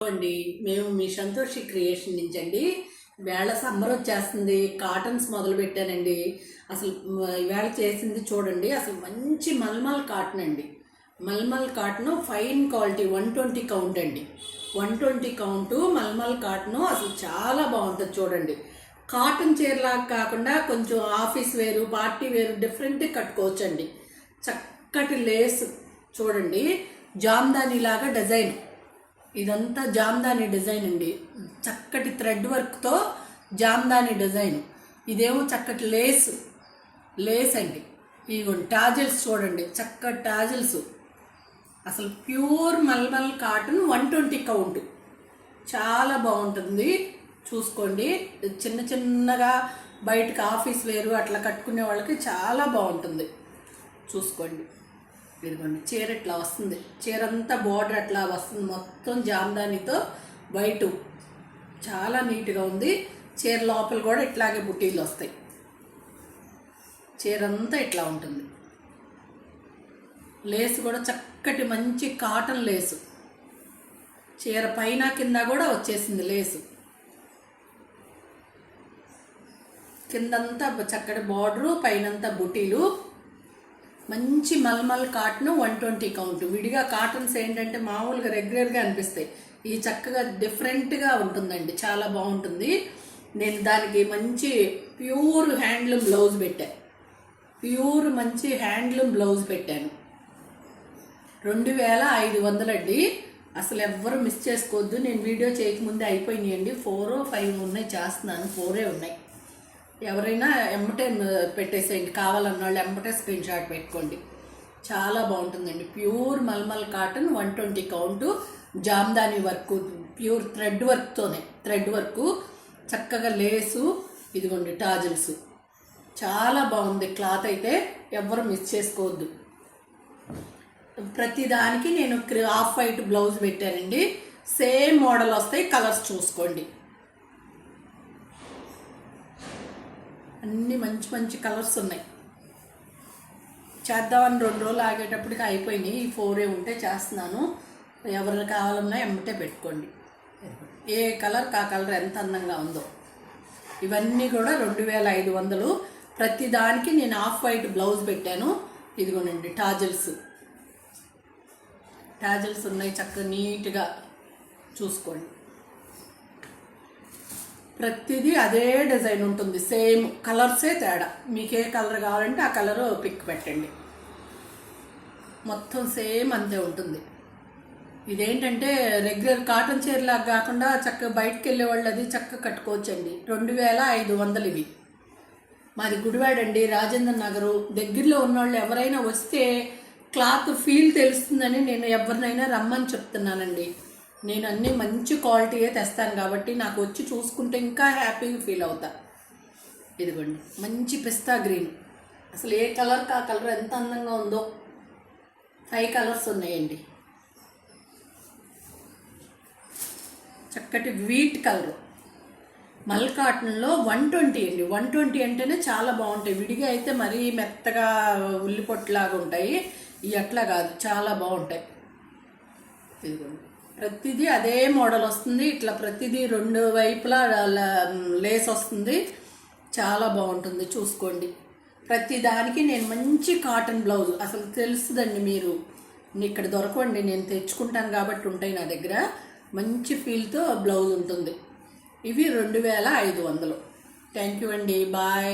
అండి మేము మీ సంతోషి క్రియేషన్ నుంచి అండి. వేళ సమ్మర్ వచ్చేస్తుంది, కాటన్స్ మొదలు పెట్టానండి. అసలు వేళ చేసింది చూడండి, అసలు మంచి మల్మల్ కాటన్ అండి. Mulmul cotton fine quality 120 count అండి. 120 కౌంటు మల్మల్ కాటన్ అసలు చాలా బాగుంటుంది చూడండి. కాటన్ చీరలాగా కాకుండా కొంచెం ఆఫీస్ వేరు, పార్టీ వేరు డిఫరెంట్ కట్టుకోవచ్చండి. చక్కటి లేస్ చూడండి, జామ్దాని లాగా డిజైన్. ఇదంతా జామ్దాని డిజైన్ అండి. చక్కటి థ్రెడ్ వర్క్తో జామ్దాని డిజైన్. ఇదేమో చక్కటి లేస్ అండి. ఇదిగోండి టాజిల్స్ చూడండి, చక్కటి టాజిల్స్. అసలు ప్యూర్ మల్మల్ కాటన్ 120 కౌంట్ చాలా బాగుంటుంది. చూసుకోండి, చిన్న చిన్నగా బయటకు ఆఫీస్ వేరు అట్లా కట్టుకునే వాళ్ళకి చాలా బాగుంటుంది. చూసుకోండి, ఇదిగోండి చీర ఇట్లా వస్తుంది. చీర అంతా బార్డర్ అట్లా వస్తుంది, మొత్తం జామ్దానితో వైట్ చాలా నీట్గా ఉంది. చీర లోపల కూడా ఇట్లాగే బుట్టీలు వస్తాయి. చీర అంతా ఇట్లా ఉంటుంది. లేస్ కూడా చక్కటి మంచి కాటన్ లేసు. చీర పైన కింద కూడా వచ్చేసింది లేసు. కిందంతా చక్కటి బార్డరు, పైనంతా బుటీలు. మంచి మల్మల్ కాటన్ 120 కౌంట్. విడిగా కాటన్స్ ఏంటంటే మామూలుగా రెగ్యులర్గా అనిపిస్తాయి, ఈ చక్కగా డిఫరెంట్గా ఉంటుందండి, చాలా బాగుంటుంది. నేను దానికి మంచి ప్యూర్ హ్యాండ్లూమ్ బ్లౌజ్ పెట్టాను. ప్యూర్ మంచి హ్యాండ్లూమ్ బ్లౌజ్ పెట్టాను. 2500 అండి. అసలు ఎవ్వరు మిస్ చేసుకోవద్దు. నేను వీడియో చేయకముందే అయిపోయినాయండి. 4 or 5 ఉన్నాయి, చేస్తున్నాను. 4 ఉన్నాయి. ఎవరైనా ఎమ్మటే పెట్టేసేయండి, కావాలన్న వాళ్ళు ఎమ్మటే స్క్రీన్ షాట్ పెట్టుకోండి. చాలా బాగుంటుందండి. ప్యూర్ మల్మల్ కాటన్ 120 కౌంటు, జామ్దాని వర్క్, ప్యూర్ థ్రెడ్ వర్క్తోనే. థ్రెడ్ వర్క్, చక్కగా లేసు, ఇదిగోండి టాజిల్స్. చాలా బాగుంది క్లాత్ అయితే, ఎవ్వరు మిస్ చేసుకోవద్దు. ప్రతిదానికి నేను ఆఫ్ వైట్ బ్లౌజ్ పెట్టానండి. సేమ్ మోడల్ వస్తాయి, కలర్స్ చూసుకోండి. అన్నీ మంచి మంచి కలర్స్ ఉన్నాయి. చేద్దామని 2 రోజులు ఆగేటప్పటికి అయిపోయినాయి. ఈ 4 ఉంటే చేస్తున్నాను. ఎవరైనా కావాలన్నా ఎమ్మటే పెట్టుకోండి. ఏ కలర్ ఆ కలర్ ఎంత అందంగా ఉందో. ఇవన్నీ కూడా 2500. ప్రతి దానికి నేను ఆఫ్ వైట్ బ్లౌజ్ పెట్టాను. ఇదిగోనండి టాజిల్స్ ఉన్నాయి, చక్కగా నీట్గా చూసుకోండి. ప్రతిదీ అదే డిజైన్ ఉంటుంది, సేమ్ కలర్సే తేడా. మీకు ఏ కలర్ కావాలంటే ఆ కలర్ పిక్ పెట్టండి. మొత్తం సేమ్ అంతే ఉంటుంది. ఇదేంటంటే రెగ్యులర్ కాటన్ చీరలాగా కాకుండా చక్కగా బయటకు వెళ్ళే వాళ్ళు అది చక్కగా కట్టుకోవచ్చండి. 2500 ఇవి. మాది గుడివాడండి, రాజేంద్ర నగరు. దగ్గరలో ఉన్నవాళ్ళు ఎవరైనా వస్తే క్లాత్ ఫీల్ తెలుస్తుందని నేను ఎవరినైనా రమ్మని చెప్తున్నానండి. నేను అన్నీ మంచి క్వాలిటీయే తెస్తాను కాబట్టి నాకు వచ్చి చూసుకుంటే ఇంకా హ్యాపీగా ఫీల్ అవుతా. ఇదిగోండి మంచి పిస్తా గ్రీన్. అసలు ఏ కలర్ ఆ కలర్ ఎంత అందంగా ఉందో. 5 కలర్స్ ఉన్నాయండి. చక్కటి వీట్ కలర్ మల్ కాటన్లో 120 అండి. 120 అంటేనే చాలా బాగుంటాయి. విడిగా అయితే మరీ మెత్తగా ఉల్లిపొట్టులాగా ఉంటాయి. ఇవి అట్లా కాదు, చాలా బాగుంటాయి. ఇదిగోండి ప్రతిదీ అదే మోడల్ వస్తుంది. ఇట్లా ప్రతిదీ 2 వైపులా లేస్ వస్తుంది. చాలా బాగుంటుంది. చూసుకోండి, ప్రతి దానికి నేను మంచి కాటన్ బ్లౌజ్. అసలు తెలుస్తుందండి, మీరు ఇక్కడ దొరకండి, నేను తెచ్చుకుంటాను కాబట్టి ఉంటాయి నా దగ్గర. మంచి ఫీల్తో బ్లౌజ్ ఉంటుంది. ఇవి 2500. థ్యాంక్ యూ అండి, బాయ్.